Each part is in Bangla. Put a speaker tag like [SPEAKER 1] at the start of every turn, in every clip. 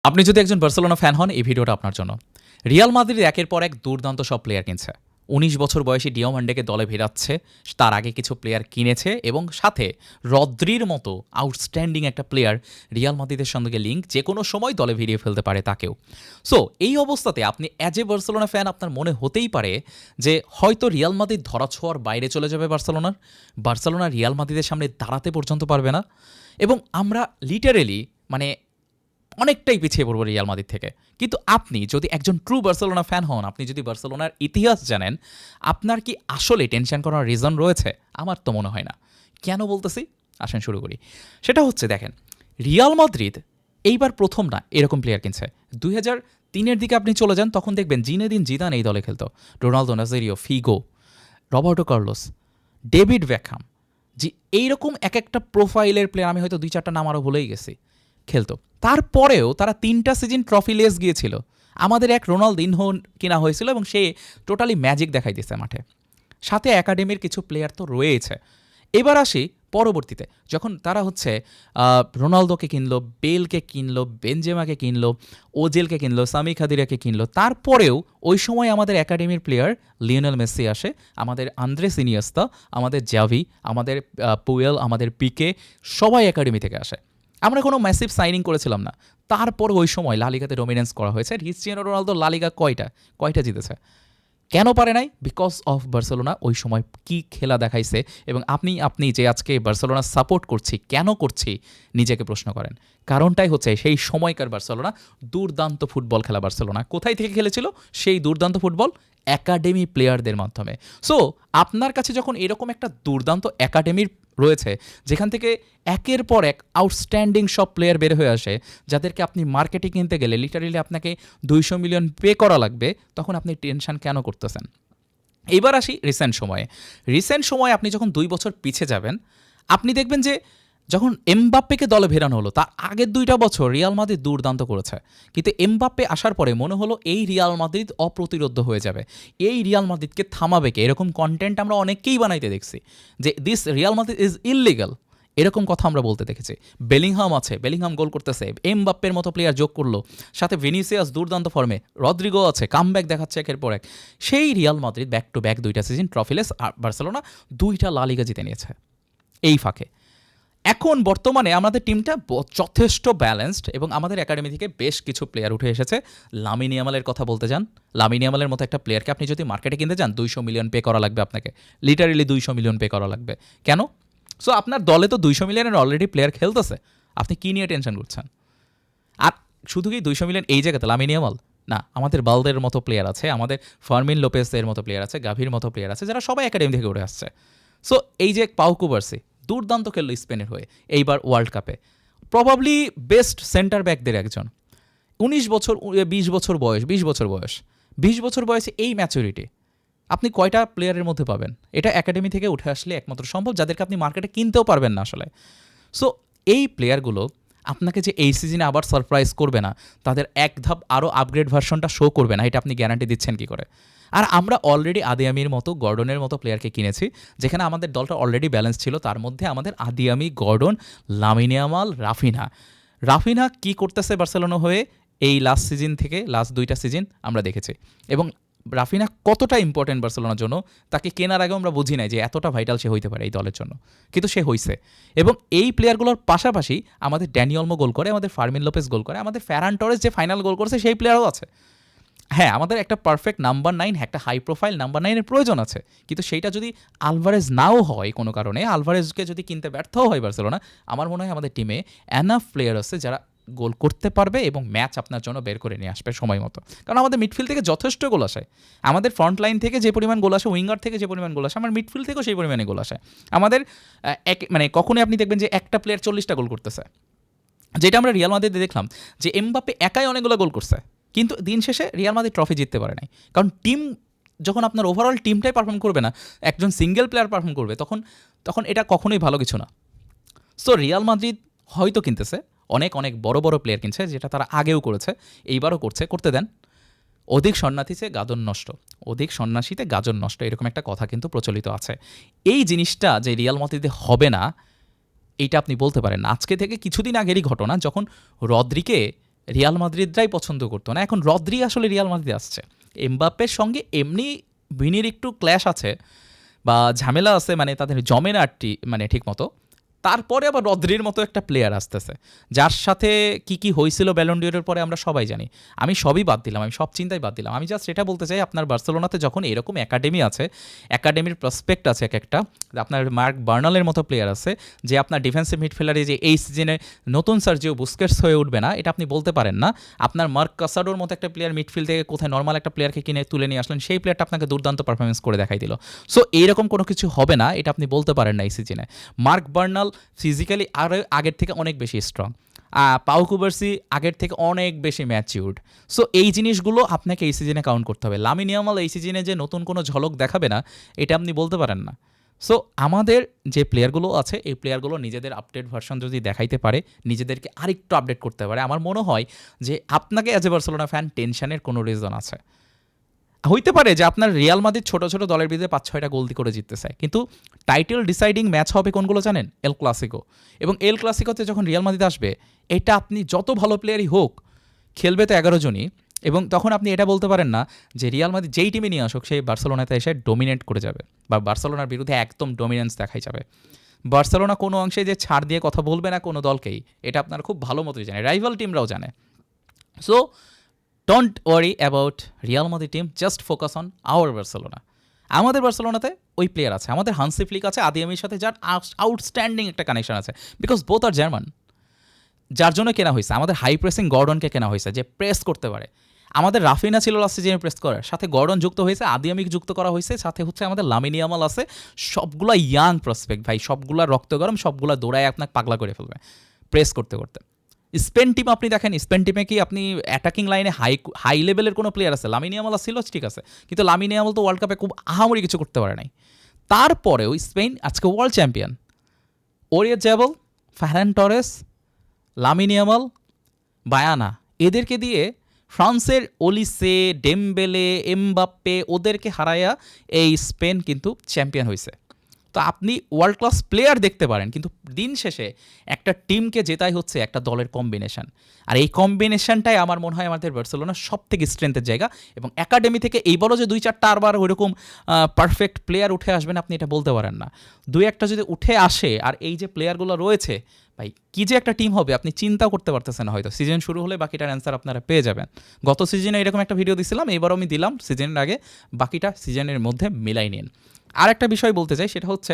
[SPEAKER 1] আপনি যদি একজন বার্সেলোনা ফ্যান হন এই ভিডিওটা আপনার জন্য। রিয়াল মাদ্রিদ একের পর এক দুর্দান্ত সব প্লেয়ার কিনছে। ১৯ বছর বয়সী ডিওমান্ডেকে দলে ভেড়াচ্ছে, তার আগে কিছু প্লেয়ার কিনেছে এবং সাথে রদ্রির মতো আউটস্ট্যান্ডিং একটা প্লেয়ার রিয়াল মাদ্রিদের সঙ্গে লিঙ্ক যে কোনো সময় দলে ভিড়িয়ে ফেলতে পারে তাকেও। সো এই অবস্থাতে আপনি অ্যাজ এ বার্সেলোনা ফ্যান আপনার মনে হতেই পারে যে হয়তো রিয়াল মাদ্রিদ ধরাছোঁয়ার বাইরে চলে যাবে বার্সেলোনা রিয়াল মাদ্রিদের সামনে দাঁড়াতে পর্যন্ত পারবে না এবং আমরা লিটারেলি মানে অনেকটাই পিছিয়ে পড়বো রিয়াল মাদ্রিদ থেকে। কিন্তু আপনি যদি একজন ট্রু বার্সেলোনা ফ্যান হন, আপনি যদি বার্সেলোনার ইতিহাস জানেন, আপনার কি আসলে টেনশন করার রিজন রয়েছে? আমার তো মনে হয় না। কেন বলতেছি? আসেন শুরু করি। সেটা হচ্ছে দেখেন, রিয়াল মাদ্রিদ এইবার প্রথম না এরকম প্লেয়ার কিনছে। 2003-এর দিকে আপনি চলে যান, তখন দেখবেন জিনেদিন জিদান এই দলে খেলতো, Ronaldo Nazario, Figo, Roberto Carlos, David Beckham, জি এইরকম এক একটা প্রোফাইলের প্লেয়ার, আমি হয়তো 2-4টা নাম আরও ভুলেই গেছি, খেলতো। তারপরেও তারা 3টা সিজন ট্রফি লেস গিয়েছিল। আমাদের এক রোনালদিনহো কিনা হয়েছিল এবং সে টোটালি ম্যাজিক দেখাই দিয়েছে মাঠে। সাথে একাডেমির কিছু প্লেয়ার তো রয়েছে। এবার আসি পরবর্তীতে, যখন তারা হচ্ছে রোনালদোকে কিনলো, বেলকে কিনলো, বেনজেমাকে কিনলো, ওজেলকে কিনলো, সামি খাদিরাকে কিনলো, তারপরেও ওই সময় আমাদের একাডেমির প্লেয়ার লিওনেল মেসি আসে, আমাদের আন্দ্রেস ইনিয়েস্তা, আমাদের জাভি, আমাদের পুয়েল, আমাদের পিকে, সবাই একাডেমি থেকে আসে। আমরা কোনো ম্যাসিভ সাইনিং করেছিলাম না। তারপর ওই সময় লালিগাতে ডমিনেন্স করা হয়েছে। ক্রিস্টিয়ানো রোনালদো লালিগা কয়টা জিতেছে? কেন পারে নাই? বিকজ অফ বার্সেলোনা ওই সময় কি খেলা দেখাইছে। এবং আপনি যে আজকে বার্সেলোনা সাপোর্ট করছি, কেন করছি নিজেকে প্রশ্ন করেন। কারণটাই হচ্ছে সেই সময়কার বার্সেলোনা দুর্দান্ত ফুটবল খেলা। বার্সেলোনা কোথায় থেকে খেলেছিল সেই দুর্দান্ত ফুটবল? একাডেমি প্লেয়ারদের মাধ্যমে। সো আপনার কাছে যখন এরকম একটা দুর্দান্ত একাডেমির রয়েছে, যেখান থেকে একের পর এক আউটস্ট্যান্ডিং সব প্লেয়ার বের হয়ে আসে, যাদেরকে আপনি মার্কেটে কিনতে গেলে লিটারেলি আপনাকে 200 মিলিয়ন পে করা লাগবে, তখন আপনি টেনশন কেন করতেছেন? এইবার আসি রিসেন্ট সময়ে আপনি যখন 2 বছর পিছে যাবেন, আপনি দেখবেন যে যখন এমবাপ্পেকে দলে ভেড়ানো হলো, তার আগের 2টা বছর রিয়াল মাদ্রিদ দুর্দান্ত করেছে। কিন্তু এমবাপ্পে আসার পরে মনে হলো এই রিয়াল মাদ্রিদ অপ্রতিরোধ্য হয়ে যাবে, এই রিয়াল মাদ্রিদকে থামাবে কে? এরকম কন্টেন্ট আমরা অনেককেই বানাইতে দেখছি যে this Real Madrid is illegal, এরকম কথা আমরা বলতে দেখেছি। বেলিংহাম আছে, বেলিংহাম গোল করতেছে, এমবাপ্পের মতো প্লেয়ার যোগ করলো, সাথে ভিনিসিয়াস দুর্দান্ত ফর্মে, রদ্রিগো আছে, কামব্যাক দেখাচ্ছে একের পর এক। সেই Real Madrid back to back 2টা সিজন ট্রফিলেস, আর বার্সেলোনা 2টা লা লিগা জিতে নিয়েছে এই ফাঁকে। এখন বর্তমানে আমাদের টিমটা যথেষ্ট ব্যালেন্সড এবং আমাদের একাডেমি থেকে বেশ কিছু প্লেয়ার উঠে এসেছে। লামিন ইয়ামালের কথা বলতে যান, লামিন ইয়ামালের মতো একটা প্লেয়ারকে আপনি যদি মার্কেটে কিনতে যান, 200 মিলিয়ন পে করা লাগবে আপনাকে, লিটারেলি 200 মিলিয়ন পে করা লাগবে। কেন? সো আপনার দলে তো 200 মিলিয়নের অলরেডি প্লেয়ার খেলতেছে, আপনি কী নিয়ে টেনশন করছেন? আর শুধু কি 200 মিলিয়ন এই জায়গাতে লামিন ইয়ামাল না, আমাদের বালদের মতো প্লেয়ার আছে, আমাদের ফার্মিন লোপেসের মতো প্লেয়ার আছে, গাভির মতো প্লেয়ার আছে, যারা সবাই একাডেমি থেকে উঠে আসছে। সো এই যে পাউ কুবার্সি দুর্দান্ত খেললো স্পেনের হয়ে এইবার ওয়ার্ল্ড কাপে, প্রবাবলি বেস্ট সেন্টার ব্যাকদের একজন। 19 বছর, 20 বছর বয়স, 20 বছর বয়সে এই ম্যাচুরিটি আপনি কয়টা প্লেয়ারের মধ্যে পাবেন? এটা একাডেমি থেকে উঠে আসলে একমাত্র সম্ভব, যাদেরকে আপনি মার্কেটে কিনতেও পারবেন না আসলে। সো এই প্লেয়ারগুলো আপনাকে যে এই সিজনে আবার সারপ্রাইজ করবে না, তাদের এক ধাপ আরও আপগ্রেড ভার্সনটা শো করবে না, এটা আপনি গ্যারান্টি দিচ্ছেন কী করে? আর আমরা অলরেডি আদিয়ামির মতো, গর্ডনের মতো প্লেয়ারকে কিনেছি, যেখানে আমাদের দলটা অলরেডি ব্যালেন্স ছিল। তার মধ্যে আমাদের আদিয়ামি, গর্ডন, লামিন ইয়ামাল, রাফিনহা কী করতেছে বার্সেলোনা হয়ে এই লাস্ট সিজন থেকে লাস্ট 2টা সিজন আমরা দেখেছি। এবং রাফিনহা কতটা ইম্পর্টেন্ট বার্সেলোনার জন্য, তাকে কেনার আগেও আমরা বুঝি নাই যে এতটা ভাইটাল সে হইতে পারে এই দলের জন্য, কিন্তু সে হইছে। এবং এই প্লেয়ারগুলোর পাশাপাশি আমাদের ড্যানি অলমো গোল করে, আমাদের ফার্মিন লোপেস গোল করে, আমাদের ফেরান টরেস যে ফাইনাল গোল করেছে সেই প্লেয়ারও আছে। হ্যাঁ, আমাদের একটা পারফেক্ট নাম্বার 9, একটা হাই প্রোফাইল নাম্বার 9-এর প্রয়োজন আছে, কিন্তু সেইটা যদি আলভারেজ নাও হয় কোনো কারণে, আলভারেজকে যদি কিনতে ব্যর্থও হয় বার্সেলোনা, আমার মনে হয় আমাদের টিমে এনাফ প্লেয়ার আছে যারা গোল করতে পারবে এবং ম্যাচ আপনার জন্য বের করে নিয়ে আসবে সময় মতো। কারণ আমাদের মিডফিল্ড থেকে যথেষ্ট গোল আসে, আমাদের ফ্রন্ট লাইন থেকে যে পরিমাণ গোল আসে, উইঙ্গার থেকে যে পরিমাণ গোল আসে, আমার মিডফিল্ড থেকেও সেই পরিমাণে গোল আসে। আমাদের মানে কখনোই আপনি দেখবেন যে একটা প্লেয়ার 40টা গোল করতেছে, যেটা আমরা রিয়াল মাদ্রিদে দেখলাম যে এমবাপ্পে একাই অনেকগুলো গোল করছে, কিন্তু দিন শেষে রিয়াল মাদ্রিদ ট্রফি জিততে পারে নাই। কারণ টিম যখন আপনার ওভারঅল টিমটাই পারফর্ম করবে না, একজন সিঙ্গেল প্লেয়ার পারফর্ম করবে, তখন এটা কখনোই ভালো কিছু না। সো রিয়াল মাদ্রিদ হয়তো কিনতেছে, অনেক অনেক বড় বড় প্লেয়ার কিনছে, যেটা তারা আগেও করেছে, এইবারও করতে দেন। অধিক সন্ন্যাসীতে গাজন নষ্ট, এরকম একটা কথা কিন্তু প্রচলিত আছে। এই জিনিসটা যে রিয়াল মাদ্রিদে হবে না, এইটা আপনি বলতে পারেন না। আজকে থেকে কিছুদিন আগেরই ঘটনা, যখন রদ্রিকে রিয়াল মাদ্রিদরাই পছন্দ করতো না। এখন রদ্রি আসলে রিয়াল মাদ্রিদে আসছে, এমবাপ্পের সঙ্গে এমনি ভিনির একটু ক্ল্যাশ আছে বা ঝামেলা আছে, মানে তাদের জমে না মানে ঠিক মতো। তারপরে আবার রদ্রির মতো একটা প্লেয়ার আসতেছে, যার সাথে কি কি হয়েছিল ব্যালন ডিওরের পরে আমরা সবাই জানি। আমি সবই বাদ দিলাম, আমি সব চিন্তাই বাদ দিলাম। আমি জাস্ট এটা বলতে চাই, আপনার বার্সেলোনাতে যখন এরকম একাডেমি আছে, একাডেমির প্রসপেক্ট আছে এক একটা, আপনার মার্ক বার্নালের মতো প্লেয়ার আছে, যে আপনার ডিফেন্সিভ মিডফিল্ডারে যে এই সিজনে নতুন সার্জিও বুস্কেটস হয়ে উঠবে না, এটা আপনি বলতে পারেন না। আপনার মার্ক কাসাডোর মতো একটা প্লেয়ার মিডফিল্ড থেকে কোথায় নর্মাল একটা প্লেয়ারকে কিনে তুলে নিয়ে আসলেন, সেই প্লেয়ারটা আপনাকে দুর্দান্ত পারফরমেন্স করে দেখাই দিল। সো এইরকম কোনো কিছু হবে না, এটা আপনি বলতে পারেন না এই সিজনে। মার্ক বার্নাল ফিজিক্যালি আরও আগের থেকে অনেক বেশি স্ট্রং, পাউ কুবার্সি আগের থেকে অনেক বেশি ম্যাচিউরড। সো এই জিনিসগুলো আপনাকে এই সিজনে কাউন্ট করতে হবে। লামিন ইয়ামাল এই সিজনে যে নতুন কোনো ঝলক দেখাবে না, এটা আপনি বলতে পারেন না। সো আমাদের যে প্লেয়ারগুলো আছে, এই প্লেয়ারগুলো নিজেদের আপডেট ভার্সন যদি দেখাইতে পারে, নিজেদেরকে আরেকটু আপডেট করতে পারে, আমার মনে হয় যে আপনাকে অ্যাজ এ বার্সেলোনা ফ্যান টেনশনের কোনো রিজন আছে। হইতে পারে যে আপনার রিয়াল মাদ্রিদ ছোট ছোট দলের বিরুদ্ধে 5-6টা গোল করে জিততেছে, কিন্তু টাইটেল ডিসাইডিং ম্যাচ হবে কোনগুলো জানেন? El Clasico. এবং এল ক্লাসিকোতে যখন রিয়াল মাদ্রিদ আসবে, এটা আপনি যত ভালো প্লেয়ারই হোক, খেলবে তো 11 জনই, এবং তখন আপনি এটা বলতে পারেন না যে রিয়াল মাদ্রিদ যেই টিমে নিয়ে আসুক সেই বার্সেলোনাতে এসে ডোমিনেট করে যাবে বা বার্সেলোনার বিরুদ্ধে একদম ডোমিনেন্স দেখাই যাবে। বার্সেলোনা কোনো অংশে যে ছাড় দিয়ে কথা বলবে না কোনো দলকেই, এটা আপনারা খুব ভালো মতোই জানে, রাইভাল টিমরাও জানে। So don't worry about Real Madrid team, just focus on our Barcelona. আমাদের বার্সেলোনাতে ওই প্লেয়ার আছে, আমাদের হান্সি ফ্লিক আছে আদিয়ামির সাথে, যার আউটস্ট্যান্ডিং একটা কানেকশন আছে, বিকজ বোথ আর জার্মান। যার জন্য কেনা হয়েছে, আমাদের হাই প্রেসিং গর্ডনকে কেনা হয়েছে, যে প্রেস করতে পারে। আমাদের রাফিনা ছিল লাস্ট সিজনে প্রেস করার, সাথে গর্ডন যুক্ত হয়েছে, আদিয়ামিক যুক্ত করা হয়েছে, সাথে হচ্ছে আমাদের লামিন ইয়ামাল আছে। সবগুলা ইয়াং প্রসপেক্ট ভাই, সবগুলা রক্ত গরম, সবগুলা দৌড়ায় আপনাকে পাগলা করে ফেলবে প্রেস করতে করতে। স্পেন টিম আপনি দেখেন, স্পেন টিমে কি আপনি অ্যাটাকিং লাইনে হাই লেভেলের কোনো প্লেয়ার আছে? লামিন ইয়ামাল ছিল, ঠিক আছে, কিন্তু লামিন ইয়ামাল তো ওয়ার্ল্ড কাপে খুব আহামরি কিছু করতে পারে নাই। তারপরেও স্পেন আজকে world champion. Oyarzabal, Ferran Torres, Lamine Yamal, Baena, এদেরকে দিয়ে ফ্রান্সের ওলিসে, ডেমবেলে, এমবাপ্পে, ওদেরকে হারায়া এই স্পেন কিন্তু চ্যাম্পিয়ন হয়েছে। তো আপনি ওয়ার্ল্ড ক্লাস প্লেয়ার দেখতে পারেন, কিন্তু দিন শেষে একটা টিমকে জেতাই হচ্ছে একটা দলের কম্বিনেশন। আর এই কম্বিনেশনটাই আমার মনে হয় আমাদের বার্সেলোনার সব থেকে স্ট্রেংথের জায়গা। এবং একাডেমি থেকে এই বড় যে 2-4টা আরবার ওইরকম পারফেক্ট প্লেয়ার উঠে আসবেন, আপনি এটা বলতে পারেন না। 2-1টা যদি উঠে আসে, আর এই যে প্লেয়ারগুলো রয়েছে ভাই, কী যে একটা টিম হবে আপনি চিন্তাও করতে পারতেছেন না। হয়তো সিজন শুরু হলে বাকিটার অ্যান্সার আপনারা পেয়ে যাবেন। গত সিজনে এরকম একটা ভিডিও দিছিলাম, এবারও আমি দিলাম সিজনের আগে, বাকিটা সিজনের মধ্যে মিলাই নিন। আর একটা বিষয় বলতে চাই, সেটা হচ্ছে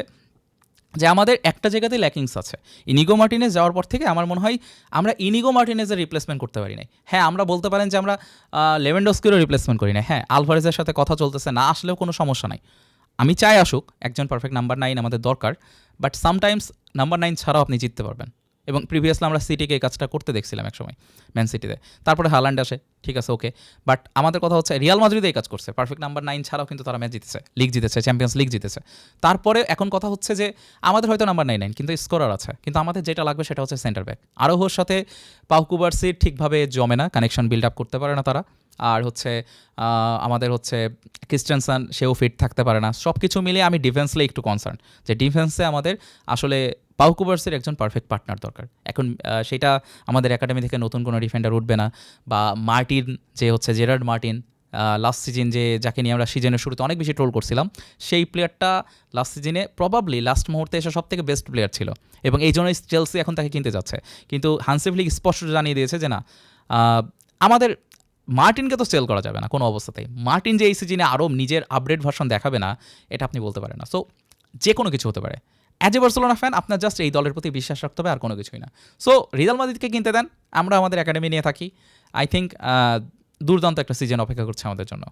[SPEAKER 1] যে আমাদের একটা জায়গাতে ল্যাকিংস আছে। ইনিগো মার্টিনেজ যাওয়ার পর থেকে আমার মনে হয় আমরা ইনিগো মার্টিনেজের রিপ্লেসমেন্ট করতে পারি নাই। হ্যাঁ, আমরা বলতে পারেন যে আমরা লেভেনডস্কিরও রিপ্লেসমেন্ট করি না। হ্যাঁ, আলভারেজের সাথে কথা চলতেছে, না আসলেও কোনো সমস্যা নাই। আমি চাই আসুক, একজন পারফেক্ট নাম্বার 9 আমাদের দরকার, বাট সামটাইমস নাম্বার 9 ছাড়াও আপনি জিততে পারবেন। এবং প্রিভিয়াসলি আমরা সিটিকে এই কাজটা করতে দেখছিলাম একসময়, ম্যান সিটিতে। তারপরে হালান্ড আসে, ঠিক আছে, ওকে, বাট আমাদের কথা হচ্ছে রিয়াল মাদ্রিদে এই কাজ করছে, পারফেক্ট নাম্বার 9 ছাড়াও কিন্তু তারা ম্যাচ জিতেছে, লিগ জিতেছে, চ্যাম্পিয়ন্স লিগ জিতেছে। তারপরে এখন কথা হচ্ছে যে আমাদের হয়তো নাম্বার 9 কিন্তু স্কোরার আছে, কিন্তু আমাদের যেটা লাগবে সেটা হচ্ছে সেন্টার ব্যাক। আরোহর সাথে পাউ কুবার্সি ঠিকভাবে জমে না, কানেকশন বিল্ড আপ করতে পারে না তারা। আর হচ্ছে আমাদের হচ্ছে ক্রিস্টেনসন, সেও ফিট থাকতে পারে না। সব কিছু মিলিয়ে আমি ডিফেন্সে একটু কনসার্ন, যে ডিফেন্সে আমাদের আসলে পাউ কুবার্সের একজন পারফেক্ট পার্টনার দরকার। এখন সেটা আমাদের একাডেমি থেকে নতুন কোনো ডিফেন্ডার উঠবে না, বা মার্টিন যে হচ্ছে জেরার্ড মার্টিন, লাস্ট সিজন যাকে নিয়ে আমরা সিজনের শুরুতে অনেক বেশি ট্রোল করছিলাম, সেই প্লেয়ারটা লাস্ট সিজনে প্রবাবলি লাস্ট মুহূর্তে এসে সব থেকে বেস্ট প্লেয়ার ছিল, এবং এই জন্যই চেলসি এখন তাকে কিনতে যাচ্ছে। কিন্তু হান্সি ফ্লিক স্পষ্ট জানিয়ে দিয়েছে যে না, আমাদের মার্টিনকে তো সেল করা যাবে না কোনো অবস্থাতেই। মার্টিন যে এই সিজনে আরও নিজের আপডেট ভার্সন দেখাবে না, এটা আপনি বলতে পারেন না। সো যে কোনো কিছু হতে পারে। অ্যাজ এ বার্সেলোনা ফ্যান আপনার জাস্ট এই দলের প্রতি বিশ্বাস রাখতে হবে, আর কোনো কিছুই না। সো রিয়াল মাদ্রিদকে কিনতে দেন, আমরা আমাদের একাডেমি নিয়ে থাকি। আই থিঙ্ক দুর্দান্ত একটা সিজন অপেক্ষা করছে আমাদের জন্য।